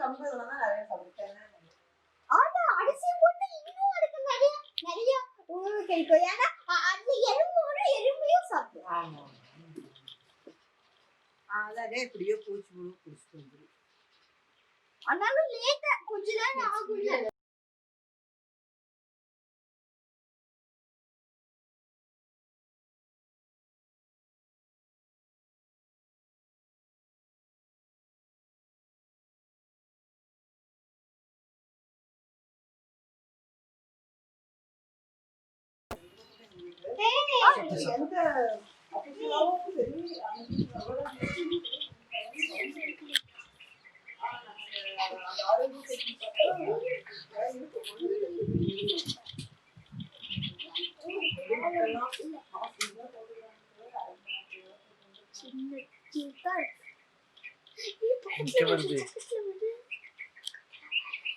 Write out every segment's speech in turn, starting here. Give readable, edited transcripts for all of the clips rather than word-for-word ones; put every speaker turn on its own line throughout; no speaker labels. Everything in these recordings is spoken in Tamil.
கம்பெல்லாம் நிறைய சாப்பிட்டேன்.
ஆனா அரிசி போட்டு இன்னும் அதுக்கு நிறைய நிறைய உணவு கிடைக்கும். ஏன்னா அது எறும்பையும் சாப்பிடும்.
ஆமா, அதான் எப்படியோ பூச்சி குடிச்சிட்டு வந்துடும்.
ஆனாலும் லேட்டா கொஞ்ச நேரம் ஆகும்ல.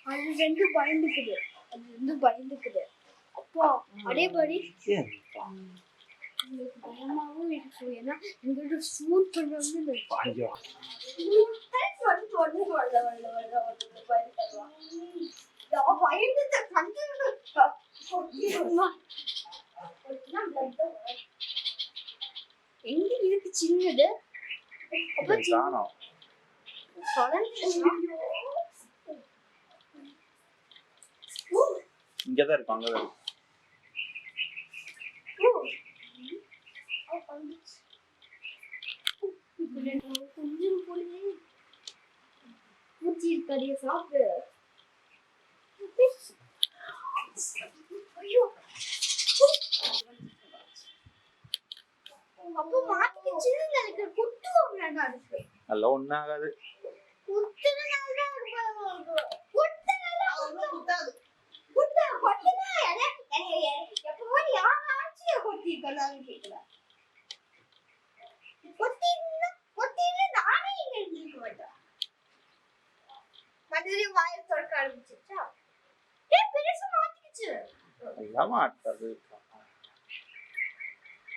அது ரெண்டு பயந்துக்குது. அப்போ அதேபடி உங்களுக்கு பயமாவும் இருக்கும். ஏன்னா எங்கள்கிட்ட சூட் பண்ணுவாங்க. எங்க இருக்கு சின்னது
இங்கதான் இருக்கும், அங்கதான் இருக்கும்.
கொஞ்சம் போலயே பூச்சி கறிய சாப்பிடு. அப்போ மாட்டிக்கிச்சு எனக்கு குட்டுவாங்க. அதுக்கு
அதெல்லாம் ஒன்றும் ஆகாது.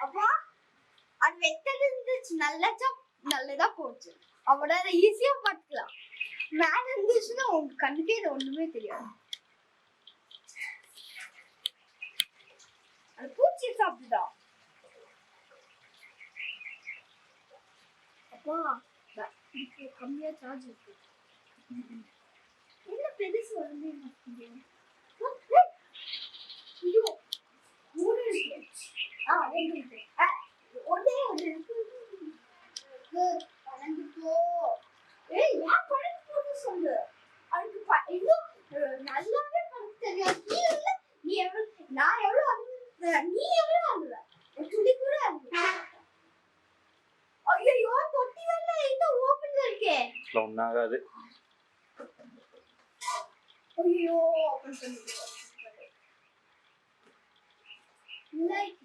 அப்பா அது வெட்டது இருந்துச்சு, நல்லதா போச்சு. அவனால ஈஸியா பார்த்துக்கலாம். மேல இருந்துச்சுன்னா உங்க கண்ணுக்கே இது ஒண்ணுமே தெரியாது. அது பூச்சி சாப்பிடுதா? அப்பா இப்போ கம்மியா சார்ஜ் இருக்கு. என்ன பெருசு வந்து ஐயோ மூணு இருக்கு. ரெண்டு இருக்கு. ஒன்னே ஒன்று இருக்கு. பழந்துக்கோ. ஏய் நான் பழந்து போட்டு சொல்லு. அதுக்கு இன்னும் நல்லாவே பழந்து தெரியாது. நீ எவ்வளவு நான் எவ்வளவு நீ எவ்வளவு ஆகுற துளி கூட ஆகுற. ஐயோ தொட்டி வரல, இன்னும் ஓப்பன்ல இருக்கே.
ஒன்னாகாது.
ஐயோ ஓப்பன் பண்ணிடு. லைக்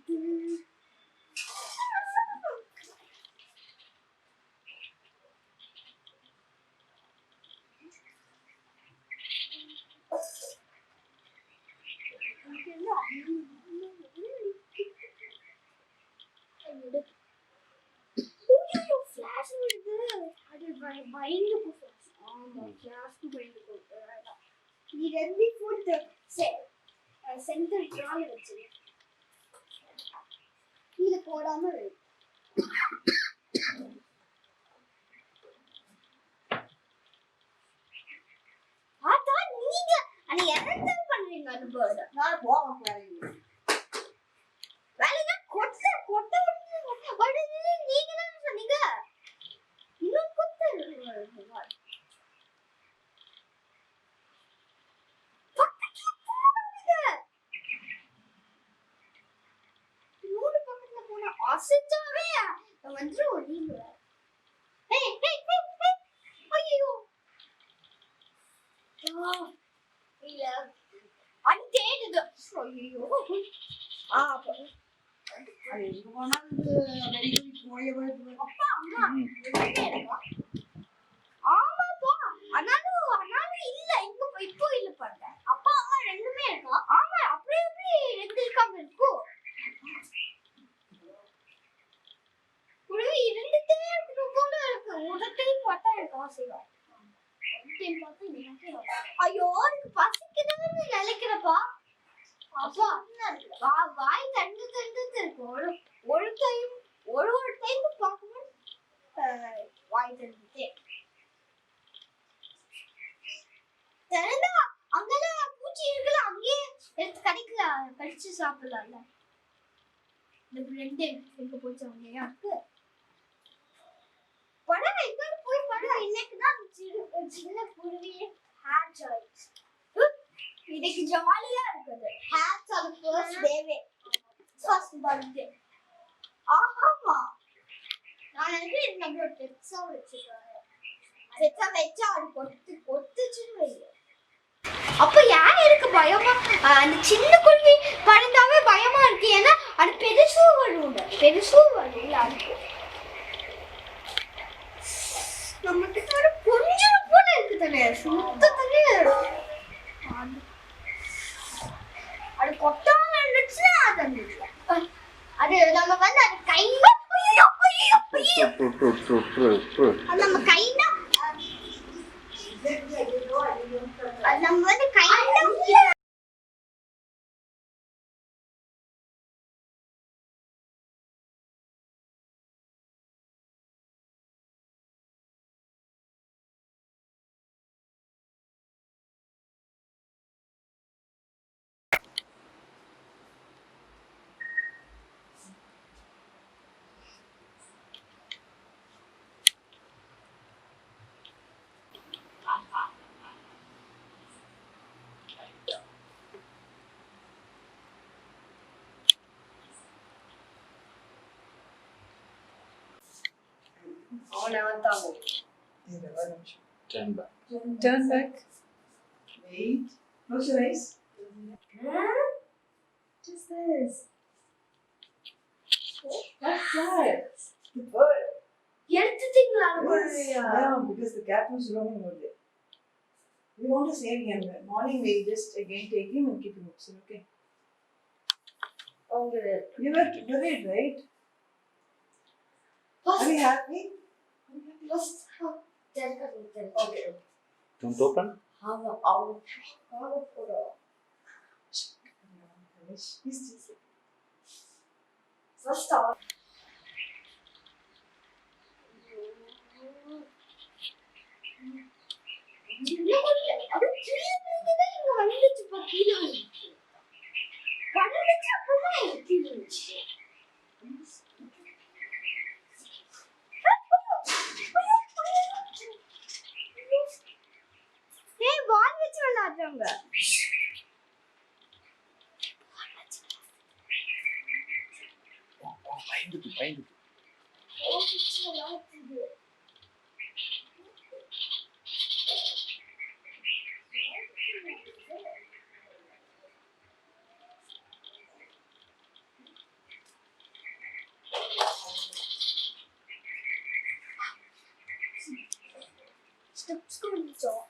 நீ ரெண்டு ஃபுட் சென்டர் ட்ரால வச்சு கீழே போடாம அதான் நீங்க அது என்ன பண்றீங்க? அது போர்டு
நான் போக வேலையில
வேலைனா கொட்ட நீங்க தான் சொன்னீங்க. இன்னும் கொட்ட பக்கத்துல போனா அசிச்சாவே வந்துரும். நீங்க ஐயோ இல்ல அது தேடுது. ஐயோ
அது எங்க போனாலும்
அப்பா அம்மா ஆமாப்பா. ஆனாலும் இல்ல இப்போ இல்ல பாருங்க. அப்பா அம்மா ரெண்டுமே இருக்கா? ஆமா அப்படியே ரெண்டு இருக்காம இருக்கும். இருந்துட்டே இருக்கு போல இருக்கு. உடத்தையும் பார்த்தா எனக்கு ஆசைதான். டைம் பார்த்தா எனக்கே ஐயோ எனக்கு பசிக்குதுன்னு நினைக்கிறப்பா அப்பா வாய் தண்டு இருக்கும் ஒரு டைம் ஒரு டைம் பார்க்கும்போது வாய் தண்டுட்டே தெரிஞ்சா அங்கெல்லாம் பூச்சி இருக்குல்ல அங்கேயே எடுத்து கடிச்சு சாப்பிடலாம்ல இந்த பிரெட் எங்க போச்சு அங்கேயா இருக்கு படம் எங்க போய் படம் இன்னைக்கு தான் சின்ன குருவியே ஹேட்ச் ஆயிடுச்சு இன்னைக்கு ஜாலியா இருக்குது ஹேட்ச் ஆன ஃபர்ஸ்ட் டேவே ஃபர்ஸ்ட் பர்த்டே ஆமா நான் நினைக்கிறேன் நம்மளோட பெட்ஸா வச்சுருக்காங்க பெட்ஸா வச்சா அது கொத்துச்சுன்னு வைங்க அப்ப யார் இருக்கு பயமா அந்த சின்ன குருவி பறந்தாவே பயமா இருக்கு ஏன்னா அது பெருசும் வரும்ல அதுக்கு நம்ம கிட்ட கொஞ்சம் போல இருக்கு தானே சுத்தத்திலே அது கொட்டாம இருந்துச்சுன்னா அது நம்ம வந்து அது கையில நம்ம கையில நம்ம வந்து கையில
Turn back.
Turn back. Wait. Close your eyes.
What is this?
What's that? The bird.
எடுத்துட்டீங்களா
Yeah, because the cat was roaming over there. We want to save him. Morning we'll just again take him and keep him upset, okay?
Okay.
You were worried, right? Are you happy? Okay.
Don't open.
He's just
First off,
Find it.
Steps going to